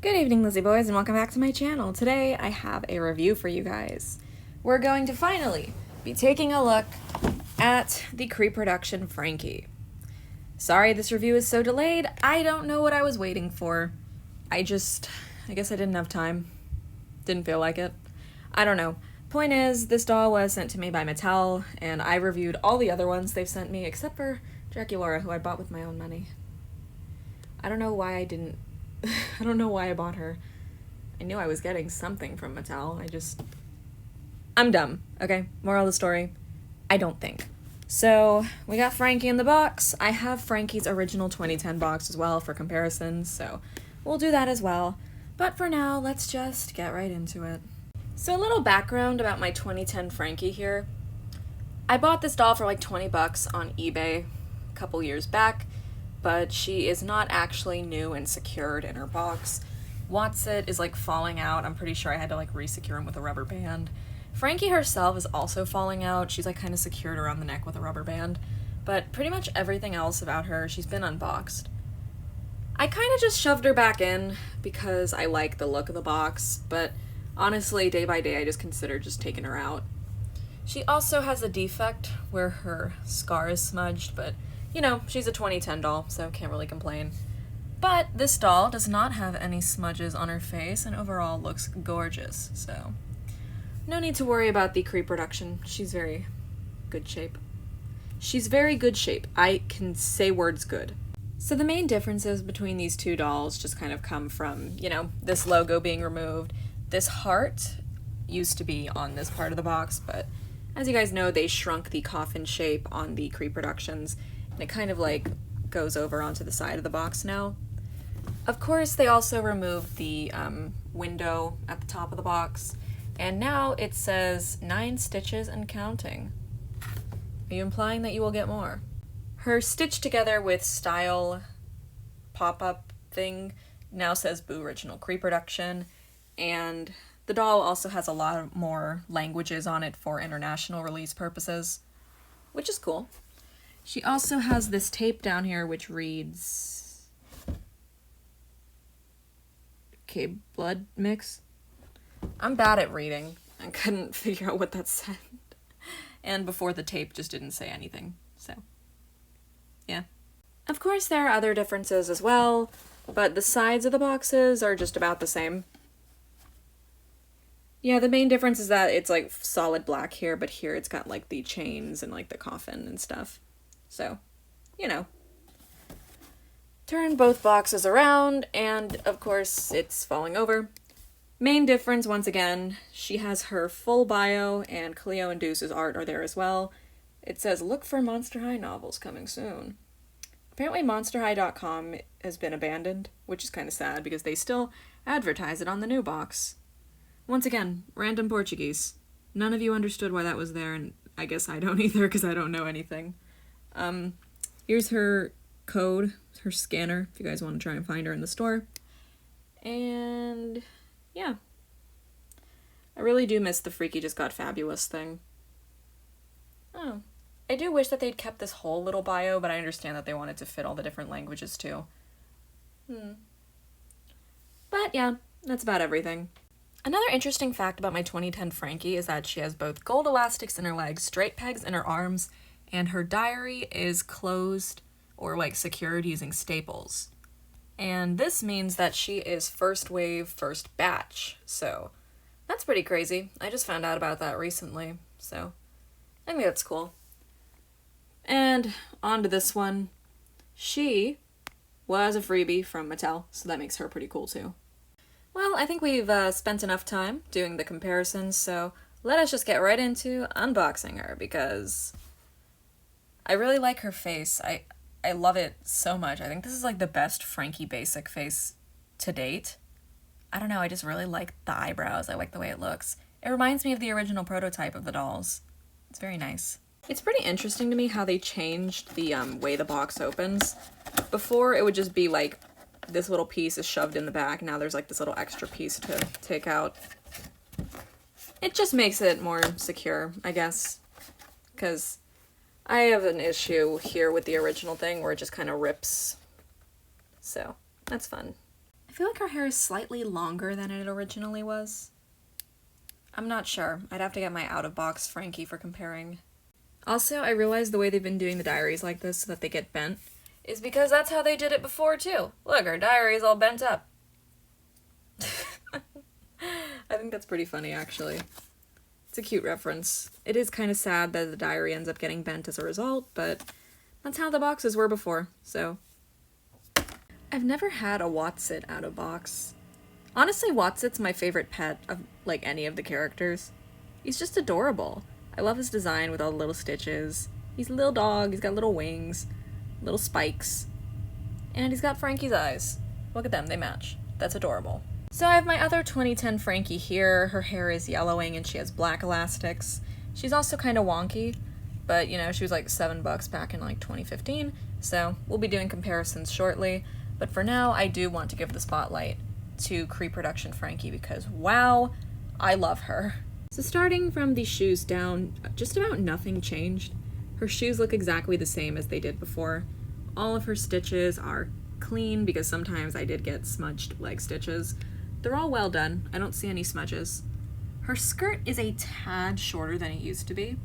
Good evening, Lizzie boys, and welcome back to my channel. Today I have a review for you guys. We're going to finally be taking a look at the CREEPRODUCTION Frankie. Sorry this review is so delayed. I don't know what I was waiting for. I guess I didn't have time. Didn't feel like it. I don't know. Point is, this doll was sent to me by Mattel, and I reviewed all the other ones they've sent me, except for Draculaura, who I bought with my own money. I don't know why I didn't I don't know why I bought her. I knew I was getting something from Mattel. I'm dumb, okay? Moral of the story, I don't think. So, we got Frankie in the box. I have Frankie's original 2010 box as well for comparisons, so we'll do that as well. But for now, let's just get right into it. So a little background about my 2010 Frankie here. I bought this doll for like 20 bucks on eBay a couple years back, but she is not actually new and secured in her box. Watzit is like falling out. I'm pretty sure I had to like re-secure him with a rubber band. Frankie herself is also falling out. She's like kind of secured around the neck with a rubber band, but pretty much everything else about her, she's been unboxed. I kind of just shoved her back in because I like the look of the box, but honestly, day by day, I just considered just taking her out. She also has a defect where her scar is smudged, but you know, she's a 2010 doll, so can't really complain. But this doll does not have any smudges on her face and overall looks gorgeous, so no need to worry about the CREEPRODUCTION. She's very good shape. She's very good shape. I can say words good. So the main differences between these two dolls just kind of come from, you know, this logo being removed. This heart used to be on this part of the box, but as you guys know, they shrunk the coffin shape on the CREEPRODUCTIONs. And it kind of like goes over onto the side of the box now. Of course, they also removed the window at the top of the box, and now it says 9 stitches and counting. Are you implying that you will get more? Her stitched together with style pop-up thing now says BOORIGINAL CREEPRODUCTION, and the doll also has a lot more languages on it for international release purposes, which is cool. She also has this tape down here which reads, okay, blood mix. I'm bad at reading. I couldn't figure out what that said. And before the tape just didn't say anything, so yeah. Of course there are other differences as well, but the sides of the boxes are just about the same. Yeah, the main difference is that it's like solid black here, but here it's got like the chains and like the coffin and stuff. So, you know. Turn both boxes around, and of course it's falling over. Main difference, once again, she has her full bio, and Cleo and Deuce's art are there as well. It says, look for Monster High novels coming soon. Apparently monsterhigh.com has been abandoned, which is kind of sad because they still advertise it on the new box. Once again, random Portuguese. None of you understood why that was there, and I guess I don't either because I don't know anything. Here's her code, her scanner, if you guys want to try and find her in the store. And yeah. I really do miss the Freaky Just Got Fabulous thing. Oh. I do wish that they'd kept this whole little bio, but I understand that they wanted to fit all the different languages too. But yeah, that's about everything. Another interesting fact about my 2010 Frankie is that she has both gold elastics in her legs, straight pegs in her arms, and her diary is closed or like secured using staples. And this means that she is first wave, first batch. So that's pretty crazy. I just found out about that recently. So I think that's cool. And on to this one. She was a freebie from Mattel, so that makes her pretty cool too. Well, I think we've spent enough time doing the comparisons, so let us just get right into unboxing her because I really like her face. I love it so much. I think this is like the best Frankie basic face to date. I don't know, I just really like the eyebrows. I like the way it looks. It reminds me of the original prototype of the dolls. It's very nice. It's pretty interesting to me how they changed the way the box opens. Before it would just be like this little piece is shoved in the back. Now there's like this little extra piece to take out. It just makes it more secure, I guess, because I have an issue here with the original thing where it just kind of rips. So that's fun. I feel like her hair is slightly longer than it originally was. I'm not sure. I'd have to get my out-of-box Frankie for comparing. Also, I realized the way they've been doing the diaries like this so that they get bent is because that's how they did it before too. Look, her diary's all bent up. I think that's pretty funny, actually. It's a cute reference. It is kind of sad that the diary ends up getting bent as a result, but that's how the boxes were before, so. I've never had a Watzit out of box. Honestly, Watzit's my favorite pet of, like, any of the characters. He's just adorable. I love his design with all the little stitches. He's a little dog, he's got little wings, little spikes, and he's got Frankie's eyes. Look at them, they match. That's adorable. So I have my other 2010 Frankie here. Her hair is yellowing and she has black elastics. She's also kind of wonky, but you know, she was like $7 back in like 2015, so we'll be doing comparisons shortly. But for now, I do want to give the spotlight to CREEPRODUCTION Frankie because wow, I love her. So starting from the shoes down, just about nothing changed. Her shoes look exactly the same as they did before. All of her stitches are clean because sometimes I did get smudged leg stitches. They're all well done. I don't see any smudges. Her skirt is a tad shorter than it used to be.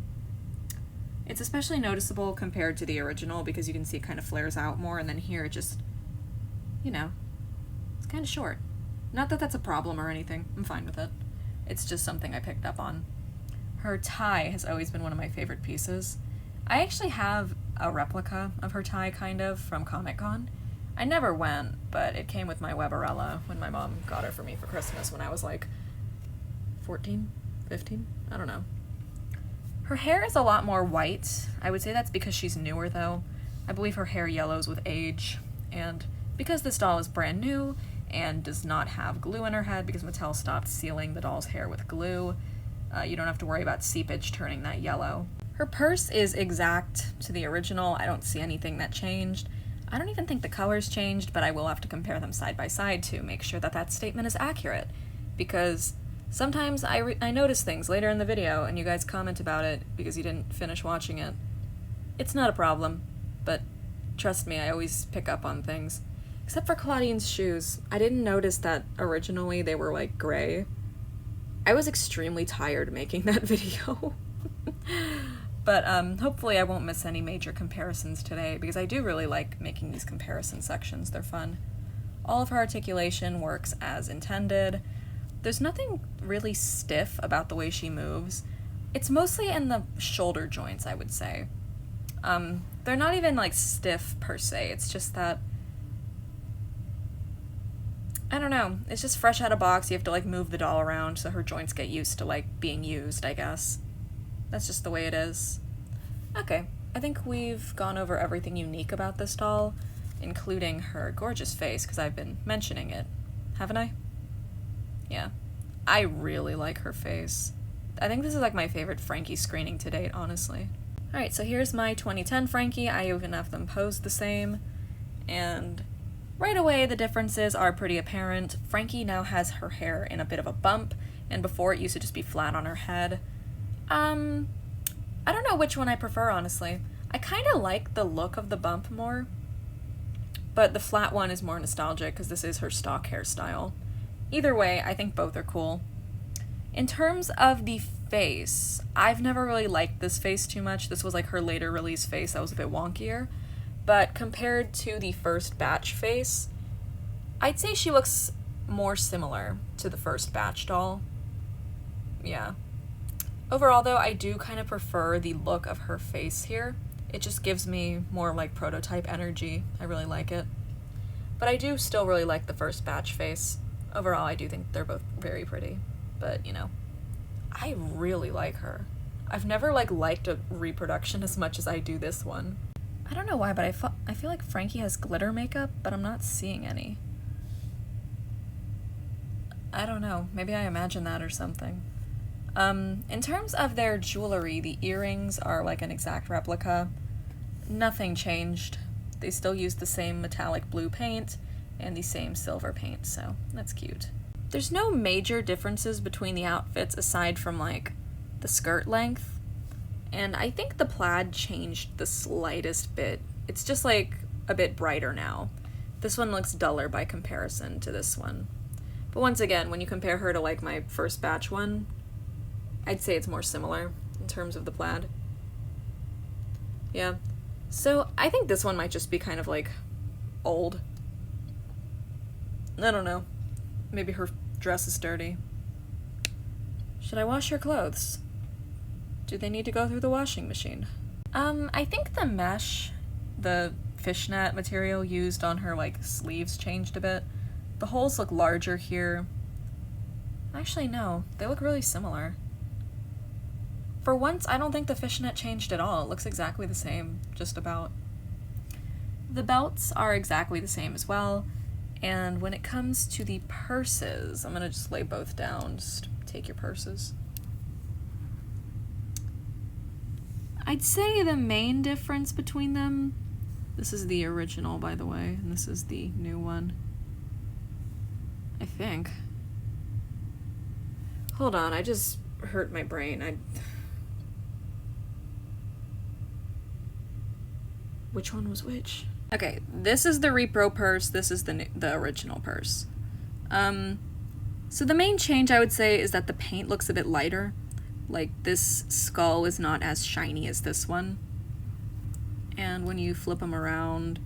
It's especially noticeable compared to the original because you can see it kind of flares out more, and then here it just, you know, it's kind of short. Not that that's a problem or anything. I'm fine with it. It's just something I picked up on. Her tie has always been one of my favorite pieces. I actually have a replica of her tie, kind of, from Comic-Con. I never went, but it came with my Weberella when my mom got it for me for Christmas when I was like 14, 15, I don't know. Her hair is a lot more white. I would say that's because she's newer though. I believe her hair yellows with age, and because this doll is brand new and does not have glue in her head because Mattel stopped sealing the doll's hair with glue, you don't have to worry about seepage turning that yellow. Her purse is exact to the original. I don't see anything that changed. I don't even think the colors changed, but I will have to compare them side by side to make sure that that statement is accurate, because sometimes I notice things later in the video and you guys comment about it because you didn't finish watching it. It's not a problem, but trust me, I always pick up on things. Except for Clawdeen's shoes. I didn't notice that originally they were like gray. I was extremely tired making that video. But hopefully I won't miss any major comparisons today because I do really like making these comparison sections. They're fun. All of her articulation works as intended. There's nothing really stiff about the way she moves. It's mostly in the shoulder joints, I would say. They're not even like stiff per se. It's just that, I don't know, it's just fresh out of box. You have to like move the doll around so her joints get used to like being used, I guess. That's just the way it is. Okay, I think we've gone over everything unique about this doll, including her gorgeous face, because I've been mentioning it, haven't I? Yeah. I really like her face. I think this is like my favorite Frankie screening to date, honestly. Alright, so here's my 2010 Frankie. I even have them posed the same, and right away the differences are pretty apparent. Frankie now has her hair in a bit of a bump, and before it used to just be flat on her head. I don't know which one I prefer, honestly. I kind of like the look of the bump more, but the flat one is more nostalgic because this is her stock hairstyle. Either way, I think both are cool. In terms of the face, I've never really liked this face too much. This was like her later release face that was a bit wonkier, but compared to the first batch face, I'd say she looks more similar to the first batch doll. Yeah. Overall, though, I do kind of prefer the look of her face here. It just gives me more, like, prototype energy. I really like it. But I do still really like the first batch face. Overall, I do think they're both very pretty. But, you know, I really like her. I've never, like, liked a reproduction as much as I do this one. I don't know why, but I feel like Frankie has glitter makeup, but I'm not seeing any. I don't know. Maybe I imagine that or something. In terms of their jewelry, the earrings are like an exact replica. Nothing changed. They still use the same metallic blue paint and the same silver paint, so that's cute. There's no major differences between the outfits aside from like the skirt length, and I think the plaid changed the slightest bit. It's just like a bit brighter now. This one looks duller by comparison to this one. But once again, when you compare her to like my first batch one, I'd say it's more similar in terms of the plaid. Yeah. So I think this one might just be kind of like old. I don't know. Maybe her dress is dirty. Should I wash her clothes? Do they need to go through the washing machine? I think the mesh, the fishnet material used on her like sleeves changed a bit. The holes look larger here. Actually, no, they look really similar. For once, I don't think the fishnet changed at all. It looks exactly the same, just about. The belts are exactly the same as well. And when it comes to the purses, I'm gonna just lay both down. Just take your purses. I'd say the main difference between them, this is the original, by the way, and this is the new one. I think. Hold on, I just hurt my brain. Which one was which? Okay, this is the repro purse, this is the original purse. So the main change I would say is that the paint looks a bit lighter. Like, this skull is not as shiny as this one. And when you flip them around,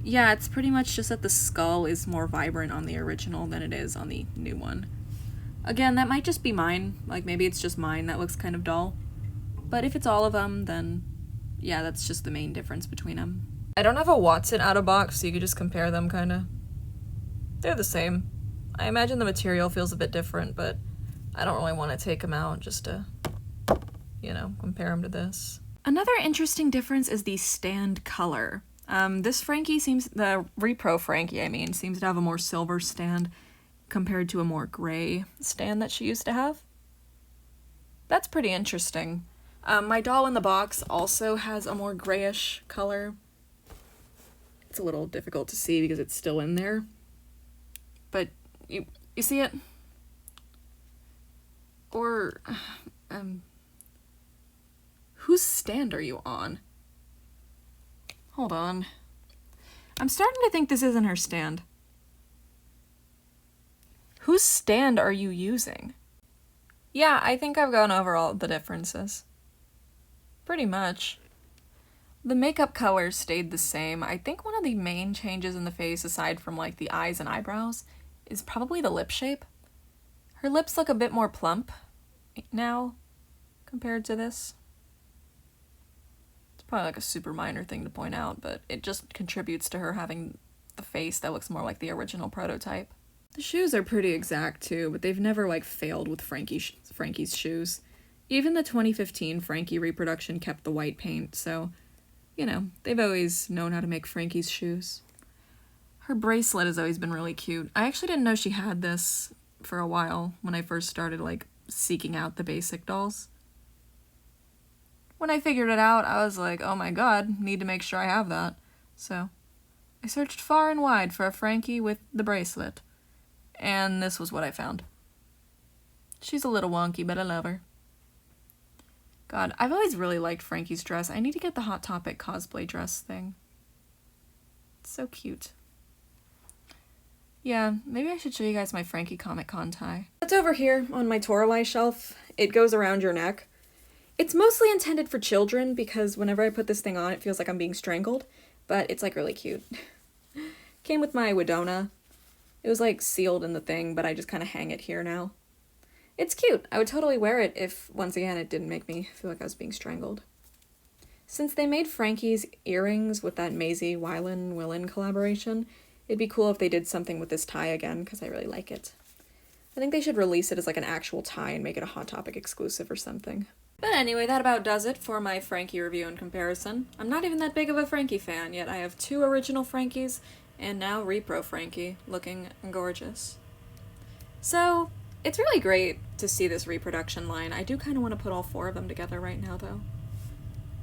yeah, it's pretty much just that the skull is more vibrant on the original than it is on the new one. Again, that might just be mine. Like, maybe it's just mine that looks kind of dull. But if it's all of them, then yeah, that's just the main difference between them. I don't have a Watzit out of box, so you could just compare them, kinda. They're the same. I imagine the material feels a bit different, but I don't really want to take them out just to, you know, compare them to this. Another interesting difference is the stand color. This Frankie the repro Frankie, I mean, seems to have a more silver stand compared to a more gray stand that she used to have. That's pretty interesting. My doll in the box also has a more grayish color. It's a little difficult to see because it's still in there. But you see it? Or, whose stand are you on? Hold on. I'm starting to think this isn't her stand. Whose stand are you using? Yeah, I think I've gone over all the differences. Pretty much. The makeup colors stayed the same. I think one of the main changes in the face, aside from like the eyes and eyebrows, is probably the lip shape. Her lips look a bit more plump now compared to this. It's probably like a super minor thing to point out, but it just contributes to her having the face that looks more like the original prototype. The shoes are pretty exact too, but they've never like failed with Frankie's shoes. Even the 2015 Frankie reproduction kept the white paint, so, you know, they've always known how to make Frankie's shoes. Her bracelet has always been really cute. I actually didn't know she had this for a while when I first started, like, seeking out the basic dolls. When I figured it out, I was like, oh my god, need to make sure I have that. So, I searched far and wide for a Frankie with the bracelet, and this was what I found. She's a little wonky, but I love her. God, I've always really liked Frankie's dress. I need to get the Hot Topic cosplay dress thing. It's so cute. Yeah, maybe I should show you guys my Frankie Comic Con tie. It's over here on my Toralei shelf. It goes around your neck. It's mostly intended for children because whenever I put this thing on, it feels like I'm being strangled, but it's like really cute. Came with my Wedona. It was like sealed in the thing, but I just kind of hang it here now. It's cute. I would totally wear it if, once again, it didn't make me feel like I was being strangled. Since they made Frankie's earrings with that Maisie Willin collaboration, it'd be cool if they did something with this tie again, because I really like it. I think they should release it as like an actual tie and make it a Hot Topic exclusive or something. But anyway, that about does it for my Frankie review and comparison. I'm not even that big of a Frankie fan, yet I have 2 original Frankies, and now Repro Frankie, looking gorgeous. So, it's really great to see this reproduction line. I do kind of want to put all 4 of them together right now, though.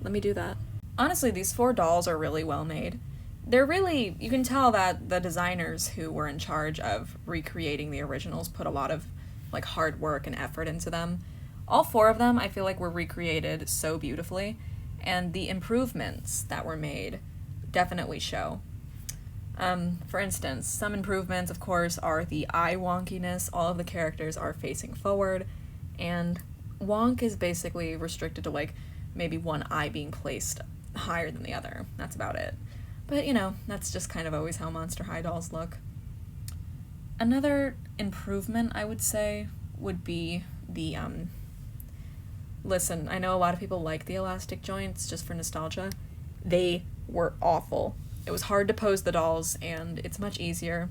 Let me do that. Honestly, these 4 dolls are really well made. They're really, you can tell that the designers who were in charge of recreating the originals put a lot of like hard work and effort into them. All 4 of them I feel like were recreated so beautifully, and the improvements that were made definitely show. For instance, some improvements, of course, are the eye wonkiness. All of the characters are facing forward, and wonk is basically restricted to, like, maybe one eye being placed higher than the other. That's about it. But, you know, that's just kind of always how Monster High dolls look. Another improvement, I would say, would be the, listen, I know a lot of people like the elastic joints just for nostalgia. They were awful. It was hard to pose the dolls, and it's much easier.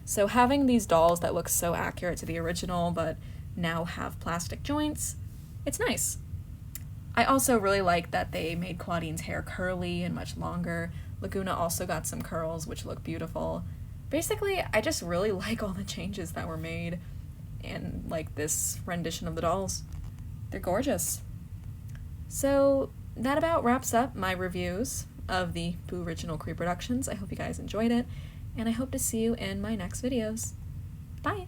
So having these dolls that look so accurate to the original, but now have plastic joints, it's nice. I also really like that they made Clawdeen's hair curly and much longer. Laguna also got some curls, which look beautiful. Basically, I just really like all the changes that were made in, like, this rendition of the dolls. They're gorgeous. So that about wraps up my reviews of the BOORIGINAL CREEPRODUCTIONS. I hope you guys enjoyed it, and I hope to see you in my next videos. Bye!